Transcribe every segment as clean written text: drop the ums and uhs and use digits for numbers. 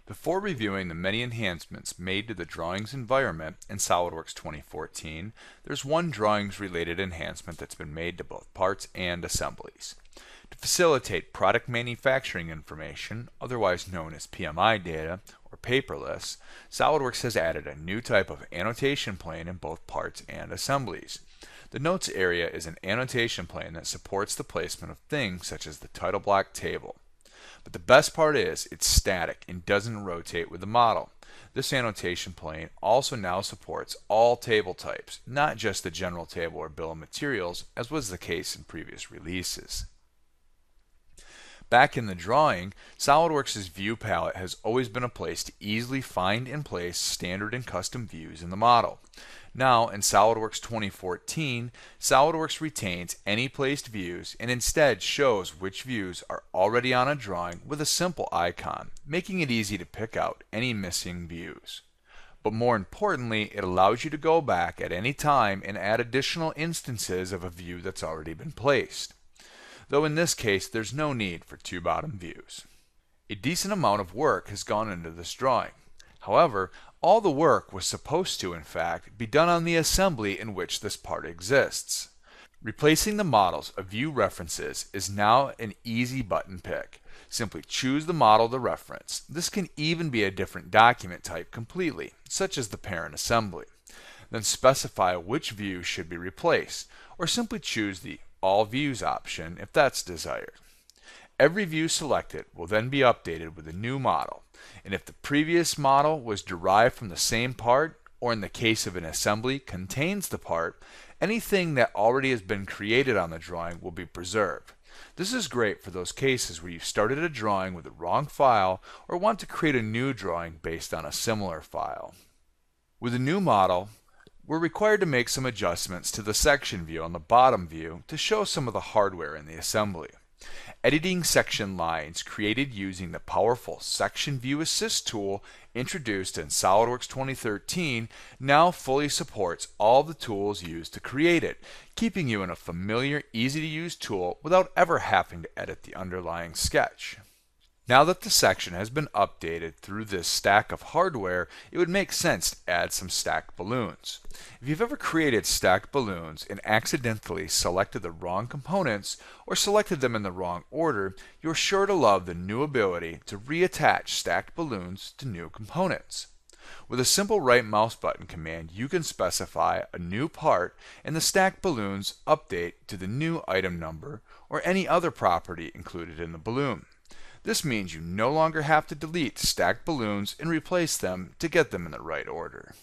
Before reviewing the many enhancements made to the drawings environment in SOLIDWORKS 2014, there's one drawings-related enhancement that's been made to both parts and assemblies. To facilitate product manufacturing information, otherwise known as PMI data or paperless, SOLIDWORKS has added a new type of annotation plane in both parts and assemblies. The notes area is an annotation plane that supports the placement of things such as the title block table. But the best part is it's static and doesn't rotate with the model. This annotation plane also now supports all table types, not just the general table or bill of materials, as was the case in previous releases. Back in the drawing, SOLIDWORKS' view palette has always been a place to easily find and place standard and custom views in the model. Now, in SOLIDWORKS 2014, SOLIDWORKS retains any placed views and instead shows which views are already on a drawing with a simple icon, making it easy to pick out any missing views. But more importantly, it allows you to go back at any time and add additional instances of a view that's already been placed. Though in this case, there's no need for two bottom views. A decent amount of work has gone into this drawing. However, all the work was supposed to, in fact, be done on the assembly in which this part exists. Replacing the models of view references is now an easy button pick. Simply choose the model to reference. This can even be a different document type completely, such as the parent assembly. Then specify which view should be replaced, or simply choose the All Views option if that's desired. Every view selected will then be updated with a new model, and if the previous model was derived from the same part, or in the case of an assembly contains the part, anything that already has been created on the drawing will be preserved. This is great for those cases where you started a drawing with the wrong file or want to create a new drawing based on a similar file. With a new model, we're required to make some adjustments to the section view on the bottom view to show some of the hardware in the assembly. Editing section lines created using the powerful Section View Assist tool introduced in SOLIDWORKS 2013 now fully supports all the tools used to create it, keeping you in a familiar, easy-to-use tool without ever having to edit the underlying sketch. Now that the section has been updated through this stack of hardware, it would make sense to add some stacked balloons. If you've ever created stacked balloons and accidentally selected the wrong components or selected them in the wrong order, you're sure to love the new ability to reattach stacked balloons to new components. With a simple right mouse button command, you can specify a new part and the stacked balloons update to the new item number or any other property included in the balloon. This means you no longer have to delete stacked balloons and replace them to get them in the right order.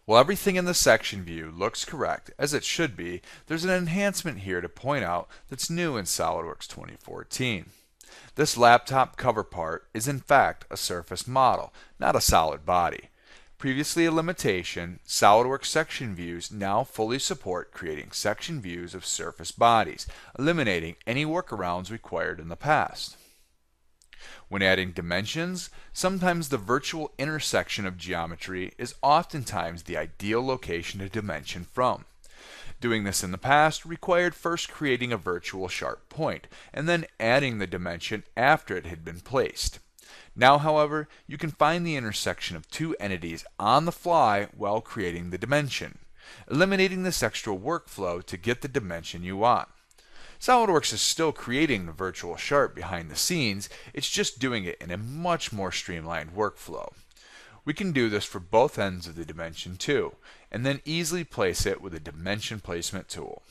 While everything in the section view looks correct, as it should be, there's an enhancement here to point out that's new in SOLIDWORKS 2014. This laptop cover part is in fact a surface model, not a solid body. Previously a limitation, SOLIDWORKS section views now fully support creating section views of surface bodies, eliminating any workarounds required in the past. When adding dimensions, sometimes the virtual intersection of geometry is oftentimes the ideal location to dimension from. Doing this in the past required first creating a virtual sharp point and then adding the dimension after it had been placed. Now, however, you can find the intersection of two entities on the fly while creating the dimension, eliminating this extra workflow to get the dimension you want. SOLIDWORKS is still creating the virtual sharp behind the scenes, it's just doing it in a much more streamlined workflow. We can do this for both ends of the dimension too, and then easily place it with a dimension placement tool.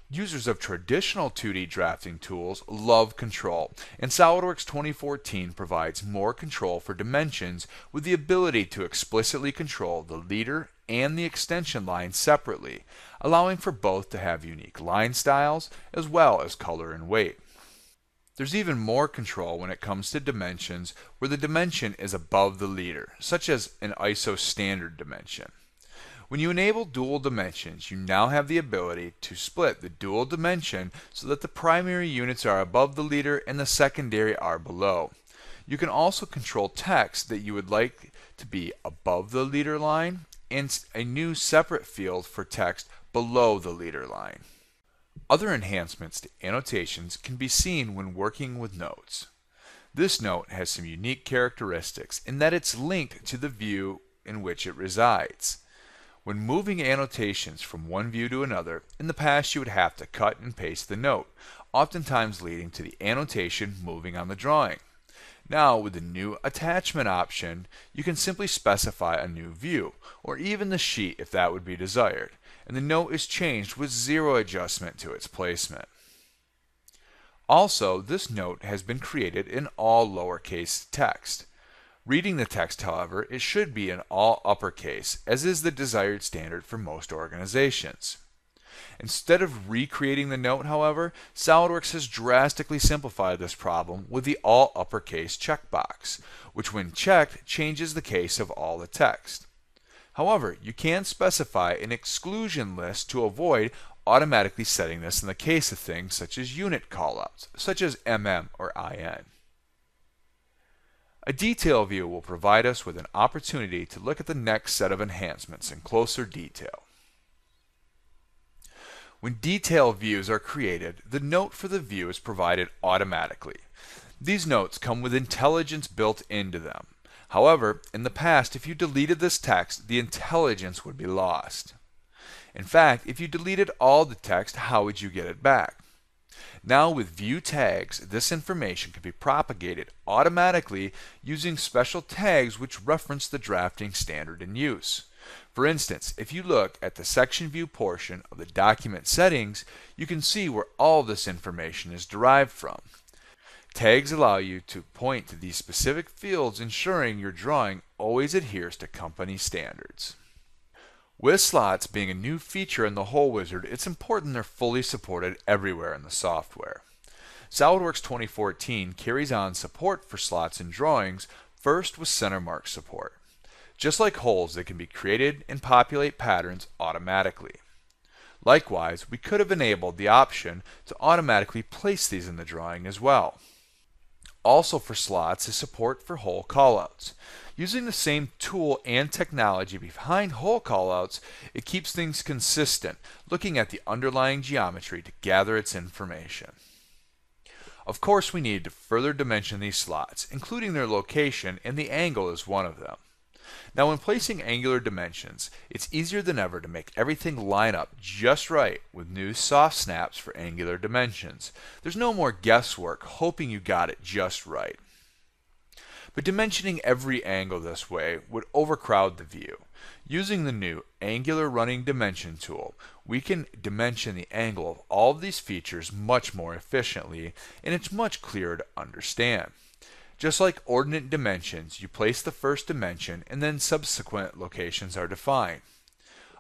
Users of traditional 2D drafting tools love control, and SOLIDWORKS 2014 provides more control for dimensions with the ability to explicitly control the leader and the extension line separately, allowing for both to have unique line styles as well as color and weight. There's even more control when it comes to dimensions where the dimension is above the leader, such as an ISO standard dimension. When you enable dual dimensions, you now have the ability to split the dual dimension so that the primary units are above the leader and the secondary are below. You can also control text that you would like to be above the leader line and a new separate field for text below the leader line. Other enhancements to annotations can be seen when working with notes. This note has some unique characteristics in that it's linked to the view in which it resides. When moving annotations from one view to another, in the past you would have to cut and paste the note, oftentimes leading to the annotation moving on the drawing. Now, with the new attachment option, you can simply specify a new view, or even the sheet if that would be desired, and the note is changed with zero adjustment to its placement. Also, this note has been created in all lowercase text. Reading the text, however, it should be in all uppercase, as is the desired standard for most organizations. Instead of recreating the note, however, SOLIDWORKS has drastically simplified this problem with the all uppercase checkbox, which when checked changes the case of all the text. However, you can specify an exclusion list to avoid automatically setting this in the case of things such as unit callouts, such as MM or IN. A detail view will provide us with an opportunity to look at the next set of enhancements in closer detail. When detail views are created, the note for the view is provided automatically. These notes come with intelligence built into them. However, in the past, if you deleted this text, the intelligence would be lost. In fact, if you deleted all the text, how would you get it back? Now with view tags, this information can be propagated automatically using special tags which reference the drafting standard in use. For instance, if you look at the section view portion of the document settings, you can see where all this information is derived from. Tags allow you to point to these specific fields, ensuring your drawing always adheres to company standards. With slots being a new feature in the whole wizard, it's important they're fully supported everywhere in the software. SOLIDWORKS 2014 carries on support for slots in drawings, first with center mark support. Just like holes, they can be created and populate patterns automatically. Likewise, we could have enabled the option to automatically place these in the drawing as well. Also for slots is support for hole callouts. Using the same tool and technology behind hole callouts, it keeps things consistent, looking at the underlying geometry to gather its information. Of course, we need to further dimension these slots, including their location, and the angle is one of them. Now, when placing angular dimensions, it's easier than ever to make everything line up just right with new soft snaps for angular dimensions. There's no more guesswork hoping you got it just right. But dimensioning every angle this way would overcrowd the view. Using the new Angular Running Dimension tool, we can dimension the angle of all of these features much more efficiently, and it's much clearer to understand. Just like ordinate dimensions, you place the first dimension and then subsequent locations are defined.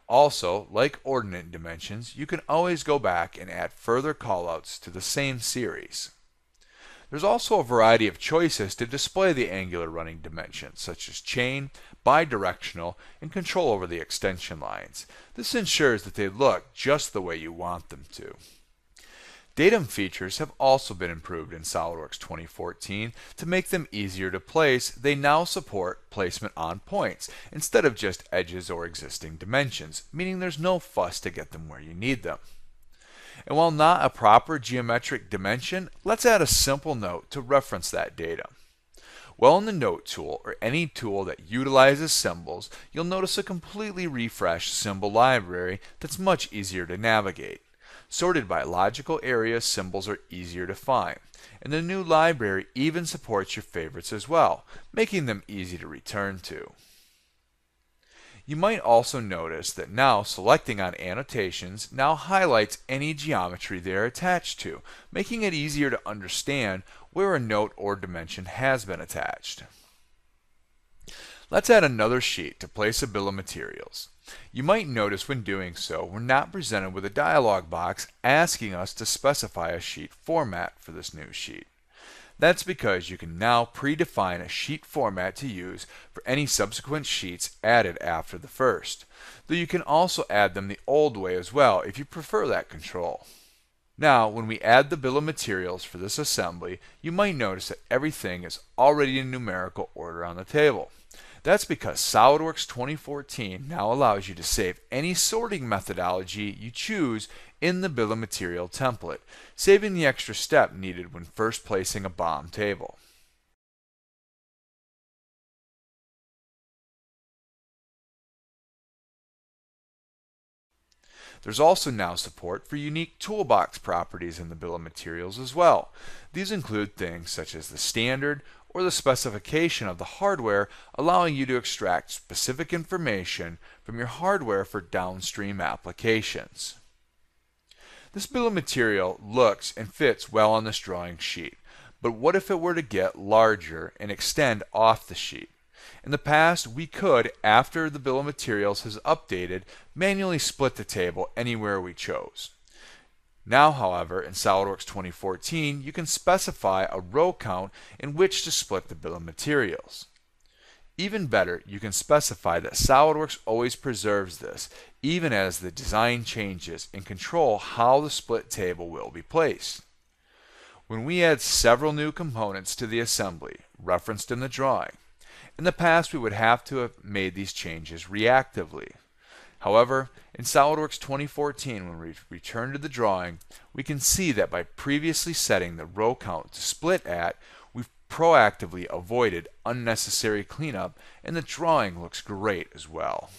Also, like ordinate dimensions, you can always go back and add further callouts to the same series. There's also a variety of choices to display the angular running dimensions, such as chain, bidirectional, and control over the extension lines. This ensures that they look just the way you want them to. Datum features have also been improved in SOLIDWORKS 2014 to make them easier to place. They now support placement on points instead of just edges or existing dimensions, meaning there's no fuss to get them where you need them. And while not a proper geometric dimension, let's add a simple note to reference that data. Well, in the Note tool, or any tool that utilizes symbols, you'll notice a completely refreshed symbol library that's much easier to navigate. Sorted by logical area, symbols are easier to find. And the new library even supports your favorites as well, making them easy to return to. You might also notice that now selecting on annotations now highlights any geometry they are attached to, making it easier to understand where a note or dimension has been attached. Let's add another sheet to place a bill of materials. You might notice when doing so, we're not presented with a dialog box asking us to specify a sheet format for this new sheet. That's because you can now predefine a sheet format to use for any subsequent sheets added after the first, though you can also add them the old way as well if you prefer that control. Now, when we add the bill of materials for this assembly, you might notice that everything is already in numerical order on the table. That's because SOLIDWORKS 2014 now allows you to save any sorting methodology you choose in the bill of material template, saving the extra step needed when first placing a BOM table. There's also now support for unique toolbox properties in the bill of materials as well. These include things such as the standard or the specification of the hardware, allowing you to extract specific information from your hardware for downstream applications. This bill of material looks and fits well on this drawing sheet, but what if it were to get larger and extend off the sheet? In the past, we could, after the bill of materials has updated, manually split the table anywhere we chose. Now, however, in SOLIDWORKS 2014, you can specify a row count in which to split the bill of materials. Even better, you can specify that SOLIDWORKS always preserves this, even as the design changes, and control how the split table will be placed. When we add several new components to the assembly, referenced in the drawing, in the past we would have to have made these changes reactively. However, in SOLIDWORKS 2014, when we return to the drawing, we can see that by previously setting the row count to split at, we've proactively avoided unnecessary cleanup, and the drawing looks great as well.